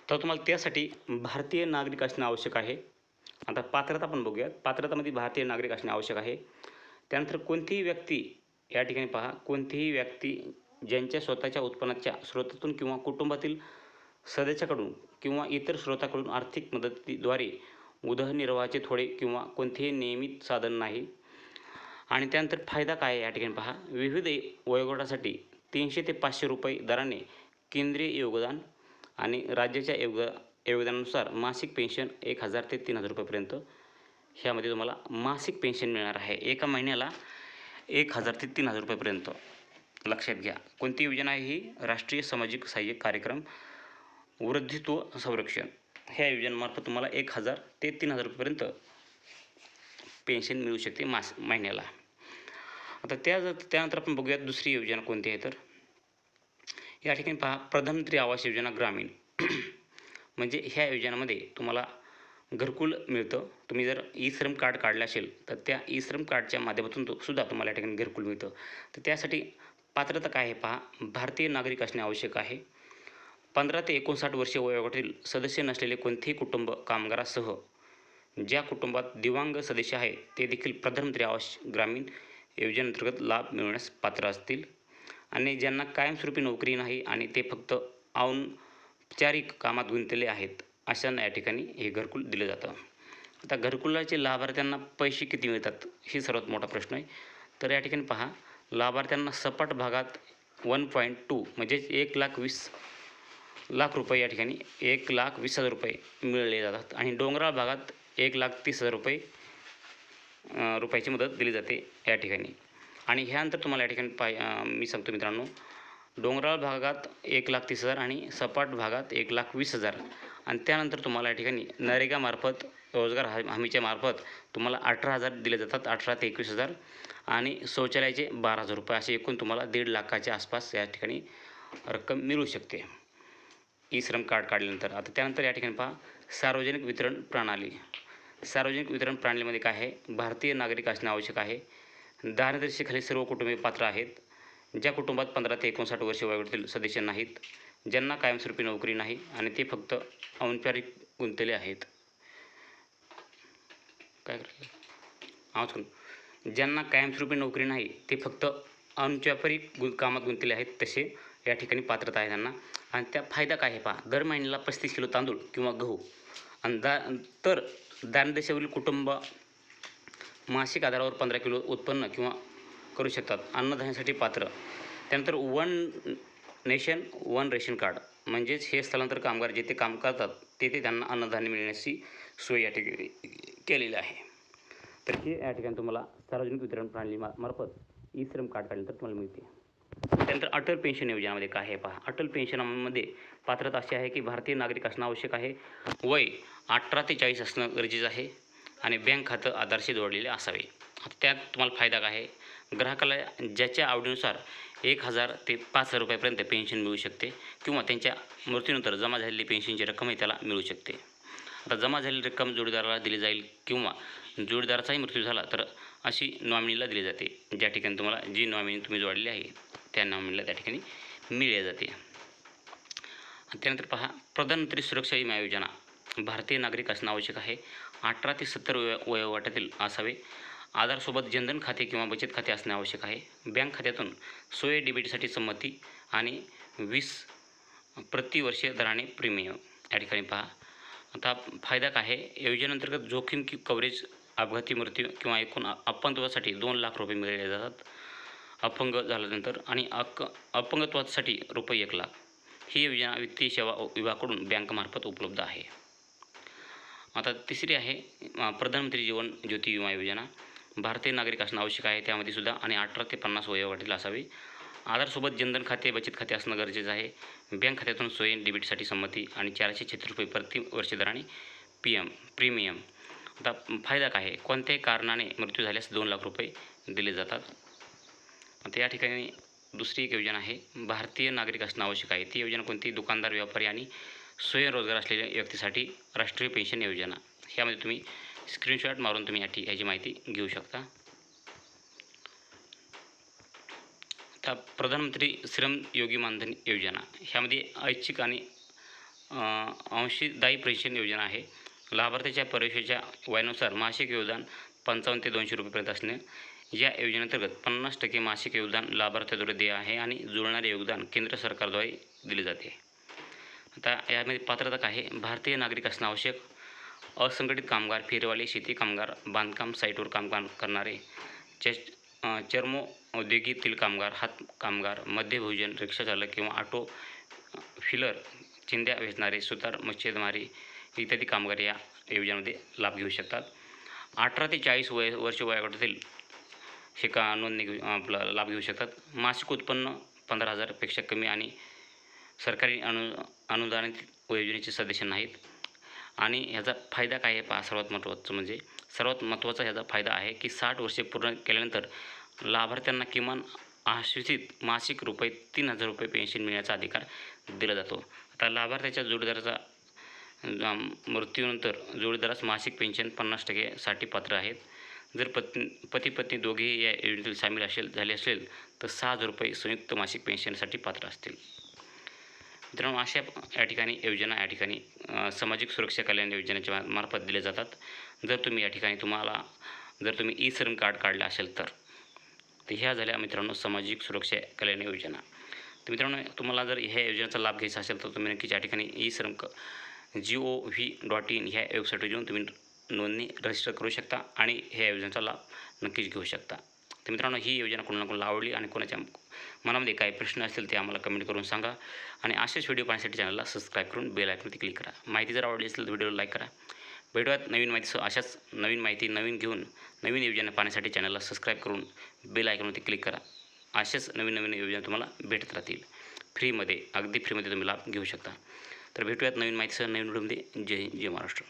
तर तुम्हाला त्यासाठी भारतीय नागरिक असणे आवश्यक आहे. आता पात्रता पण बघूयात. पात्रतामध्ये भारतीय नागरिक असणे आवश्यक आहे. त्यानंतर कोणतीही व्यक्ती या ठिकाणी पहा, कोणतीही व्यक्ती ज्यांच्या स्वतःच्या उत्पन्नाच्या स्रोतातून किंवा कुटुंबातील सदस्याकडून किंवा इतर स्रोताकडून आर्थिक मदतीद्वारे उदरनिर्वाहाचे थोडे किंवा कोणतेही नियमित साधन नाही. आणि त्यानंतर फायदा काय आहे या ठिकाणी पहा, विविध वयोगटासाठी 300 ते 500 रुपये दराने केंद्रीय योगदान आणि राज्याच्या योगदानानुसार मासिक पेन्शन 1000 ते 3000 रुपयेपर्यंत ह्यामध्ये तुम्हाला मासिक पेन्शन मिळणार आहे. एका महिन्याला 1000 ते 3000 रुपयेपर्यंत. लक्षात घ्या, कोणती योजना आहे ही? राष्ट्रीय सामाजिक सहाय्य कार्यक्रम वृद्धित्व संरक्षण. ह्या योजनेमार्फत तुम्हाला 1000 ते 3000 रुपयेपर्यंत पेन्शन मिळू शकते महिन्याला. आता त्यानंतर आपण बघूयात दुसरी योजना कोणती आहे. तर या ठिकाणी पहा, प्रधानमंत्री आवास योजना ग्रामीण. म्हणजे ह्या योजनेमध्ये तुम्हाला घरकुल मिळतं. तुम्ही जर ई श्रम कार्ड काढलं असेल तर त्या ई श्रम कार्डच्या माध्यमातून सुद्धा तुम्हाला या ठिकाणी घरकुल मिळतं. तर त्यासाठी पात्रता काय आहे पहा, भारतीय नागरिक असणे आवश्यक आहे. 15 ते 59 वर्षे वयोगटातील सदस्य नसलेले कोणतेही कुटुंब कामगारासह ज्या कुटुंबात दिव्यांग सदस्य आहे ते देखील प्रधानमंत्री आवास ग्रामीण योजनेअंतर्गत लाभ मिळवण्यास पात्र असतील. आणि ज्यांना कायमस्वरूपी नोकरी नाही आणि ते फक्त औपचारिक कामात गुंतलेले आहेत अशांना या ठिकाणी हे घरकुल दिलं जातं. आता घरकुलाचे लाभार्थ्यांना पैसे किती मिळतात ही सर्वात मोठा प्रश्न आहे. तर या ठिकाणी पहा, लाभार्थ्यांना सपाट भागात 1.2 म्हणजेच 1,20,00,000 रुपये या ठिकाणी 1,20,000 रुपये मिळले जातात. आणि डोंगराळ भागात 1,30,000 रुपये रुपयाची मदत दिली जाते या ठिकाणी. आणि ह्यानंतर तुम्हाला या ठिकाणी मी सांगतो मित्रांनो, डोंगराळ भागात 1,30,000 आणि सपाट भागात 1,20,000. आणि त्यानंतर तुम्हाला या ठिकाणी नरेगामार्फत रोजगार हमीच्या मार्फत तुम्हाला 18,000 दिले जातात, 18 ते 21,000. आणि शौचालयाचे 12,000 रुपये, असे एकूण तुम्हाला 1,50,000 लाखाच्या आसपास या ठिकाणी रक्कम मिळू शकते ई श्रम कार्ड काढल्यानंतर. आता त्यानंतर या ठिकाणी पहा, सार्वजनिक वितरण प्रणाली. सार्वजनिक वितरण प्रणालीमध्ये काय आहे, भारतीय नागरिक असणे आवश्यक आहे. दारिद्र्यरेषेखाली सर्व कुटुंबे पात्र आहेत. ज्या कुटुंबात 15 ते 59 वर्षे वयोगटातील सदस्य नाहीत, ज्यांना कायमस्वरूपी नोकरी नाही आणि ते फक्त औपचारिक गुंतलेले आहेत. काय करायचं, ज्यांना कायमस्वरूपी नोकरी नाही ते फक्त औपचारिक कामात गुंतलेले आहेत, तसे या ठिकाणी पात्रता आहे त्यांना. आणि त्या फायदा काय आहे पहा, दर महिन्याला 35 किलो तांदूळ किंवा गहू. आणि तर दारिद्र्यरेषेवरील कुटुंब मासिक आधारावर 15 किलो उत्पन्न किंवा करू शकतात. अन्नधान्यासाठी पात्र. त्यानंतर one nation one ration card, म्हणजेच हे स्थलांतर कामगार जेथे काम करतात तेथे त्यांना अन्नधान्य मिळण्याची सोय या ठिकाणी केलेली आहे. तर हे या ठिकाणी तुम्हाला सार्वजनिक वितरण प्रणाली मार्फत ई श्रम कार्ड काढल्यानंतर तुम्हाला मिळते. त्यानंतर अटल पेन्शन योजनेमध्ये काय आहे पहा, अटल पेन्शनमध्ये पात्रता अशी आहे की भारतीय नागरिक असणं आवश्यक आहे. वय 18 ते 40 असणं गरजेचं आहे. आणि बँक खातं आधारशी जोडलेले असावे. त्यात तुम्हाला फायदा काय आहे, ग्राहकाला ज्याच्या आवडीनुसार 1,000 ते 5,000 रुपयापर्यंत पेन्शन मिळू शकते किंवा त्यांच्या मृत्यूनंतर जमा झालेली पेन्शनची रक्कमही त्याला मिळू शकते. आता जमा झालेली रक्कम जोडीदाराला दिली जाईल किंवा जोडीदाराचाही मृत्यू झाला तर अशी नॉमिनीला दिली जाते. ज्या ठिकाणी तुम्हाला जी नॉमिनी तुम्ही जोडलेली आहे त्या नॉमिनीला त्या ठिकाणी मिळली जाते. त्यानंतर पहा, प्रधानमंत्री सुरक्षा विमा योजना. भारतीय नागरिक असणं आवश्यक आहे. 18 ते 70 वयोगटातील असावे. आधारसोबत जनधन खाते किंवा बचत खाते असणे आवश्यक आहे. बँक खात्यातून सोय डेबिटसाठी संमती आणि 20 प्रतिवर्ष दराने प्रीमियम या ठिकाणी पहा. आता फायदा काय आहे, योजनेअंतर्गत जोखीम कव्हरेज, अपघाती मृत्यू किंवा एकूण अपंगत्वासाठी 2,00,000 रुपये मिळाले जातात अपंग झाल्यानंतर. आणि अपंगत्वासाठी रुपये 1,00,000. ही योजना वित्तीय सेवा विभागाकडून बँकमार्फत उपलब्ध आहे. आता तिसरी आहे प्रधानमंत्री जीवन ज्योती विमा योजना. भारतीय नागरिक असणं आवश्यक आहे त्यामध्ये सुद्धा. आणि 18 ते 50 वयोगटातील असावे. आधारसोबत जनधन खाते बचत खाते असणं गरजेचं आहे. बँक खात्यातून सोय डेबिटसाठी संमती आणि 436 रुपये प्रति वर्ष दराने प्रीमियम. आता फायदा काय आहे, कोणत्याही कारणाने मृत्यू झाल्यास 2,00,000 रुपये दिले जातात. आता या ठिकाणी दुसरी एक योजना आहे, भारतीय नागरिक असणं आवश्यक आहे. ती योजना कोणती, दुकानदार, व्यापारी आणि स्वयंरोजगार असलेल्या व्यक्तीसाठी राष्ट्रीय पेन्शन योजना. ह्यामध्ये तुम्ही स्क्रीनशॉट मारून तुम्ही याची माहिती घेऊ शकता. आता प्रधानमंत्री श्रम योगी मानधन योजना. ह्यामध्ये ऐच्छिक आणि अंशदायी पेन्शन योजना आहे. लाभार्थ्याच्या प्रवेशाच्या वयानुसार मासिक योगदान 55 ते 200 रुपयेपर्यंत असणे. या योजनेअंतर्गत 50% मासिक योगदान लाभार्थ्याद्वारे देय आहे आणि जुळणारे योगदान केंद्र सरकारद्वारे दिले जाते. आता यामध्ये पात्रता काय आहे? भारतीय नागरिक असणं आवश्यक. असंघटित कामगार, फेरीवाले, शेती कामगार, बांधकाम साईटवर काम करणारे, चर्म औद्योगिकीतील कामगार, हात कामगार, मध्यभोजन, रिक्षाचालक किंवा ऑटो फिलर, चिंध्या वेचणारे, सुतार, मच्छीमारी इत्यादी कामगार या योजनेमध्ये लाभ घेऊ शकतात. 18 ते 40 वर्ष वयोगटातील नोंदणी आपला लाभ घेऊ शकतात. मासिक उत्पन्न 15,000पेक्षा कमी आणि सरकारी अनुदानित योजनेचे सदस्य नाहीत. आणि ह्याचा फायदा काय आहे पहा. सर्वात महत्त्वाचा ह्याचा फायदा आहे की 60 वर्षे पूर्ण केल्यानंतर लाभार्थ्यांना किमान आश्वासित मासिक रुपये 3,000 रुपये पेन्शन मिळण्याचा अधिकार दिला जातो. आता लाभार्थ्याच्या जोडीदाराचा मृत्यूनंतर जोडीदारास मासिक पेन्शन 50% साठी पात्र आहेत. जर पती पत्नी दोघेही या योजनेतील सामील झाले असेल तर 6,000 रुपये संयुक्त मासिक पेन्शनसाठी पात्र असतील. मित्रांनो, अशा या ठिकाणी सामाजिक सुरक्षा कल्याण योजनेच्या मार्फत दिले जातात. जर तुम्ही ई-श्रम कार्ड काढले असेल तर ह्या झाल्या मित्रांनो सामाजिक सुरक्षा कल्याण योजना. तर मित्रांनो, तुम्हाला जर ह्या योजनेचा लाभ घ्यायचा असेल तर तुम्ही नक्कीच या ठिकाणी ई-श्रम gov.in ह्या वेबसाईटवर जाऊन तुम्ही नोंदणी रजिस्टर करू शकता आणि ह्या योजनेचा लाभ नक्कीच घेऊ शकता. तर मित्रांनो, ही योजना कोणाला आवडली आणि कोणाच्या मनामध्ये काही प्रश्न असतील ते आम्हाला कमेंट करून सांगा. आणि असेच व्हिडिओ पाहण्यासाठी चॅनलला सबस्क्राईब करून बेल आयकॉनवरती क्लिक करा. माहिती जर आवडली असेल तर व्हिडिओला लाईक करा. भेटूयात अशाच नवीन माहिती घेऊन नवीन योजना पाहण्यासाठी चॅनलला सबस्क्राईब करून बेल आयकॉनवरती क्लिक करा. अशाच नवीन योजना तुम्हाला भेटत राहतील फ्रीमध्ये, अगदी फ्रीमध्ये तुम्ही लाभ घेऊ शकता. तर भेटूयात नवीन माहितीसह नवीन व्हिडिओमध्ये. जय हिंद, जय महाराष्ट्र.